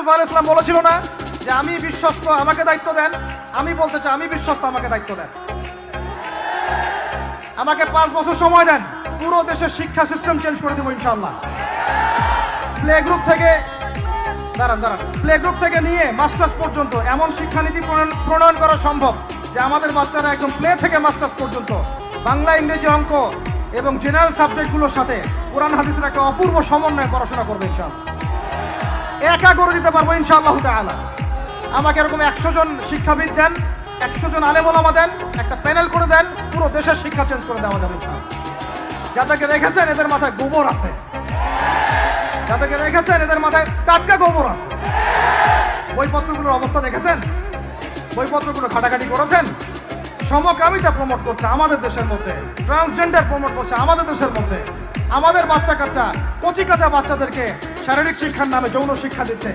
ইসলাম বলেছিল না যে আমি বিশ্বস্ত, আমাকে দায়িত্ব দেন। আমি বলতে চাই আমি বিশ্বস্ত, আমাকে দায়িত্ব দেন। আমাকে 5 বছর সময় দেন, পুরো দেশের শিক্ষা সিস্টেম চেঞ্জ করে দেবো ইনশাআল্লাহ। প্লে গ্রুপ থেকে নিয়ে মাস্টার্স পর্যন্ত এমন শিক্ষানীতি প্রণয়ন করা সম্ভব যে আমাদের বাচ্চারা একদম প্লে থেকে মাস্টার্স পর্যন্ত বাংলা, ইংরেজি, অঙ্ক এবং জেনারেল সাবজেক্টগুলোর সাথে কোরআন হাদিসের একটা অপূর্ব সমন্বয়ে পড়াশোনা করবে ইনশাআল্লাহ। একা করে দিতে পারবো ইনশাআল্লাহ তাআলা। আমাকে এরকম 100 জন শিক্ষাবিদ দেন, 100 জন আলেম ওলামা দেন, একটা প্যানেল করে দেন, পুরো দেশের শিক্ষা চেঞ্জ করে দেওয়া যাবে ইনশাআল্লাহ। যাদেরকে রেখেছেন এদের মাথায় গোবর আছে, যাদেরকে রেখেছেন এদের মাথায় টাটকা গোবর আছে। বইপত্রগুলোর অবস্থা দেখেছেন? বইপত্রগুলো ঘাটাঘাটি করেছেন? সমকামিতা প্রমোট করছে আমাদের দেশের মধ্যে, ট্রান্সজেন্ডার প্রমোট করছে আমাদের দেশের মধ্যে, আমাদের বাচ্চা কাচ্চা কচি কাঁচা বাচ্চাদেরকে শারীরিক শিক্ষার নামে যৌন শিক্ষা দিচ্ছে।